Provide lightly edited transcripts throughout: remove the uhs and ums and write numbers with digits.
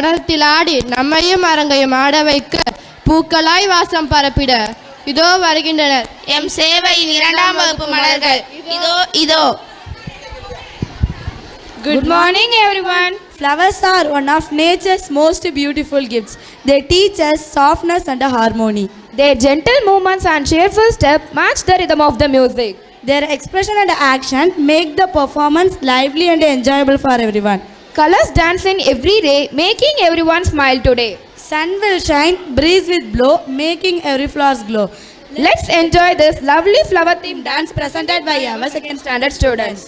நடனத்தில் ஆடி நம்மையும் அரங்கையும் ஆட வைக்க பூக்களாய் வாசம் பரப்பிட இதோ வருகின்றனர் எம் சேவையின் 2ஆம் வகுப்பு மலர்கள். இதோ. Good morning everyone. Flowers are one of nature's most beautiful gifts. They teach us softness and harmony. Their gentle movements and cheerful step match the rhythm of the music. Their expression and action make the performance lively and enjoyable for everyone. Colors dance in every ray, making everyone smile today. Sun will shine, breeze will blow, making every flower glow. Let's enjoy this lovely flower themed dance presented by our second standard students.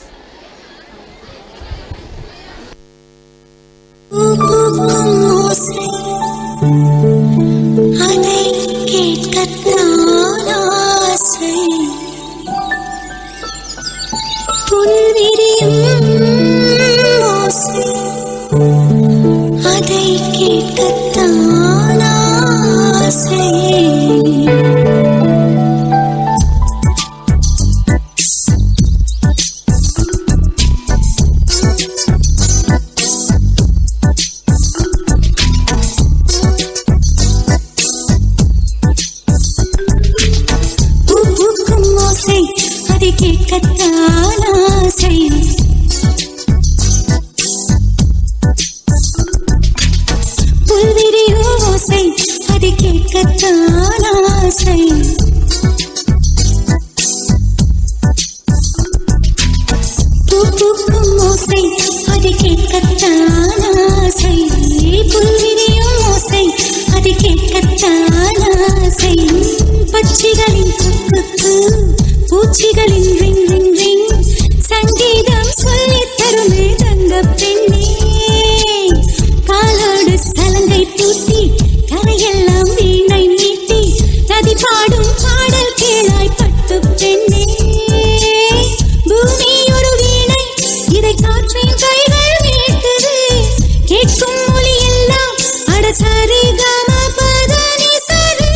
அதை கேட்கத்தான் ஆசை புல்விரியும் ஓசை அதை கேட்கத்தான் ஆசை பட்சிகளின் குக்கு பூச்சிகளின் ring ring ring சங்கீதம் சொல்லித் தருமே தங்க பெண்ணே காலோடு சலங்கை பூட்டி கரையெல்லாம் வீணை நீட்டி நதி பாடும் பாடல் கேளாய் பட்டு பெண்ணே பூமி ஒரு வீணை இதை காற்றின் கைகள் மீட்டது கேட்கும் மொழி எல்லாம் அடசரி கம பதனி சரி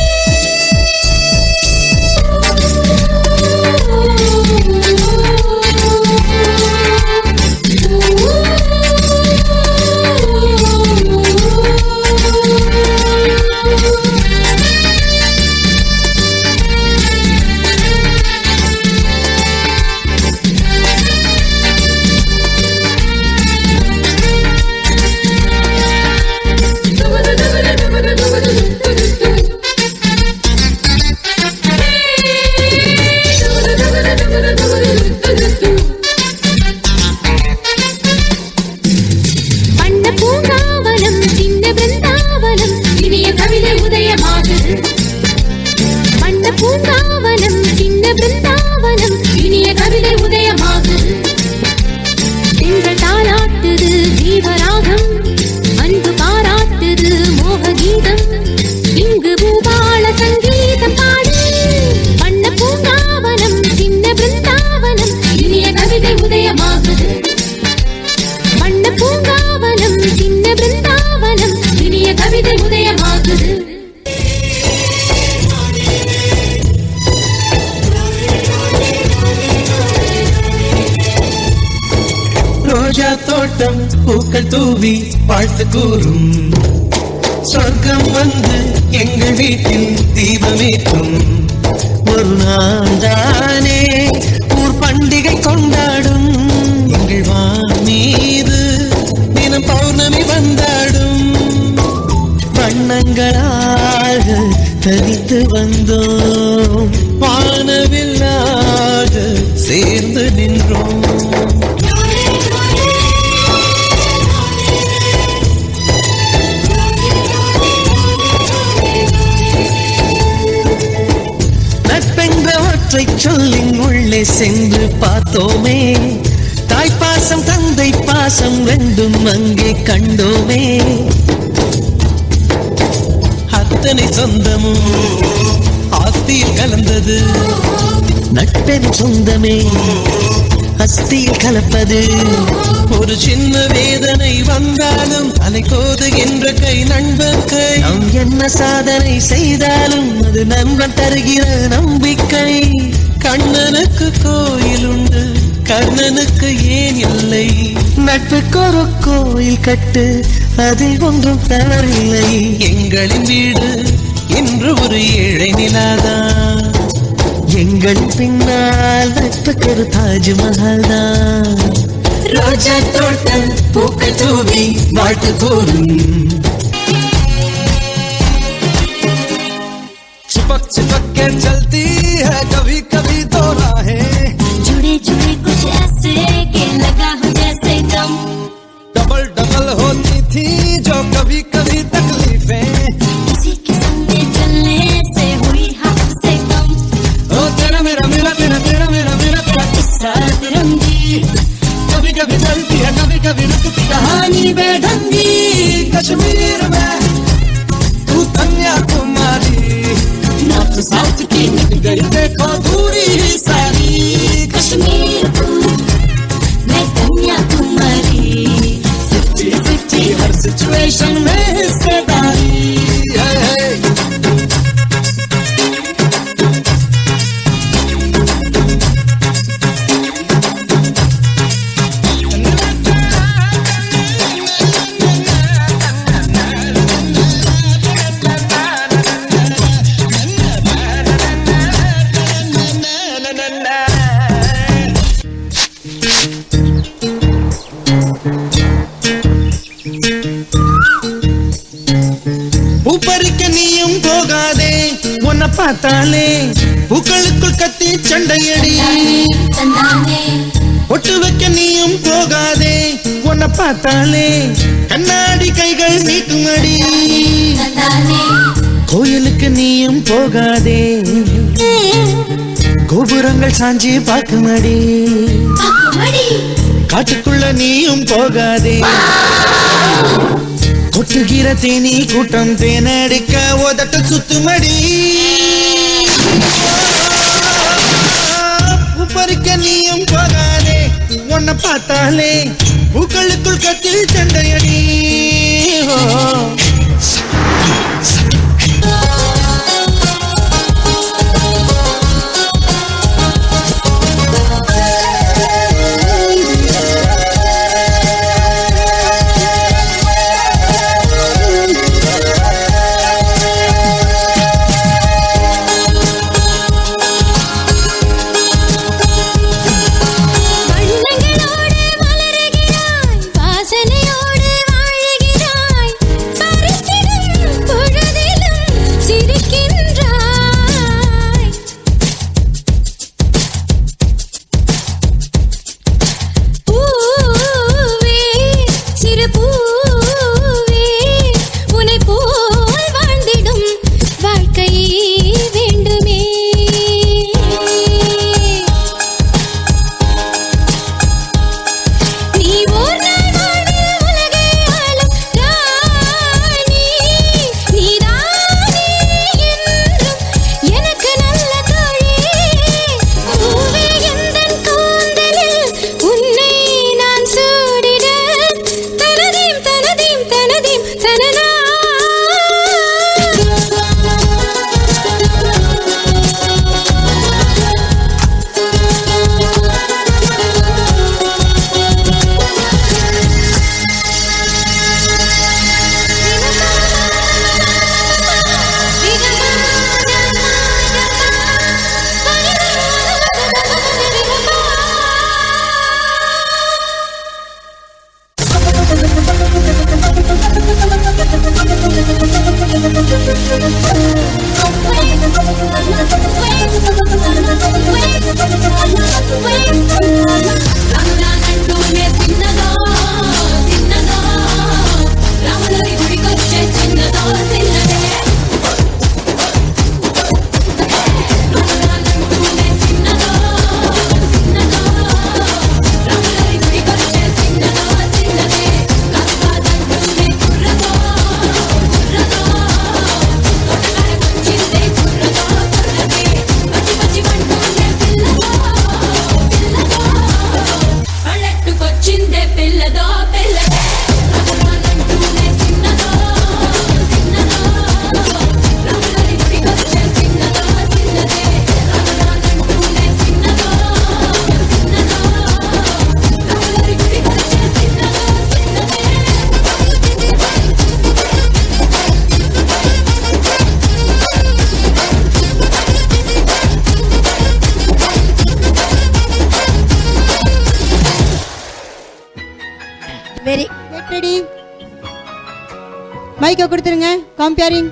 தோட்டம் பூக்கள் தூவி வாழ்த்து கூறும் சொர்க்கம் வந்து எங்கள் வீட்டில் தீபமேற்றும் ஒரு நாள் தானே ஊர் பண்டிகை கொண்டாடும் எங்கள் வான் மீது தினம் பௌர்ணமி வந்தாடும் வண்ணங்களாக தனித்து வந்தோம் வானவில்லாக சேர்ந்து நின்றோம் சொல்லின் உள்ளே சென்று பார்த்தோமே தாய்ப்பாசம் தந்தை பாசம் ரெண்டும் அங்கே கண்டோமே அத்தனை சொந்தமும் ஆஸ்தியில் கலந்தது நட்பென் சொந்தமே அஸ்தியில் கலப்பது ஒரு சின்ன வேதனை வந்தாலும் அலை கோதுகின்ற கை நண்பன் கை நாம் என்ன சாதனை செய்தாலும் அது நண்பன் தருகிற நம்பிக்கை கண்ணனுக்கு கோயில் உண்டு கர்ணனுக்கு ஏன் இல்லை? நட்புக்கு ஒரு கோயில் கட்டு, அதில் ஒன்றும் தவறில்லை. எங்களின் வீடு என்று ஒரு ஏழை நிலாதான், எங்கள் பின்னால் நட்புக்கு ஒரு தாஜ்மஹால் தான். ரோஜா தோட்டம் பூக்கள் தூவி வாழ்த்து போடும். चिपक चिपक के चलती है कभी कभी तो राहें, जुड़े जुड़े कुछ ऐसे के लगा हो जैसे गम, डबल डबल होती थी जो कभी कभी तकलीफें, किसी किस्म के चलने से हुई हमसे कम. ओ तेरा मेरा मेरा तेरा तेरा मेरा मेरा तेरा किस्सा तिरंगी, कभी कभी चलती है कभी कभी रुकती कहानी बेढंगी. कश्मीर में तू कन्याकुमारी, नॉर्थ साउथ की मिल गई देखो दूरी ही सारी. कश्मीर तू मैं कन्याकुमारी, 50-50 हर सिचुएशन में हिस्सेदारी. பூப்பறிக்க நீயும் போகாதே, உன்னை பார்த்தாலே பூக்களுக்குள் கத்தி சண்டையடி. तंदाने ஒட்டு வைக்க நீயும் போகாதே, உன்னை பார்த்தாலே கண்ணாடி கைகள் நீட்டுமடி. तंदाने கோயிலுக்கு நீயும் போகாதே, கோபுரங்கள் சாஞ்சி பார்க்குமடி. मड़ी காட்டுக்குள்ள நீயும் போகாதே, கொட்டுகிற தேனி கூட்டம் தேனடிக்க உதட்டு சுத்துமடி. பூப்பறிக்க நீயும் போகாதே, உன்னை பார்த்தாலே பூக்களுக்குள் கத்தில் சண்டையடி. வண்ணங்களோடு மலருகிறாய், வாசனையோடு வாழுகிறாய், பறித்திடும் பொழுதிலும் சிரிக்கின்றாய். பூவே சிறு பூவே, உன்னை போல் வாழ்ந்திடும் வாழ்க்கை வேண்டுமே. நீ ஓர் நாள் வாழ உலகை ஆளும் ராணி, நீதானே என்றும் எனக்கு நல்ல தோழி. பூவே எந்தன் கூந்தலில் உன்னை நான் சூடிட, தனதீம் தனதீம் தனதீம் தனனா. పిల్లదో పిల్లదే வெரி கெட் ரெடி. மைக்கை கொடுத்துருங்க. கம்பேரிங்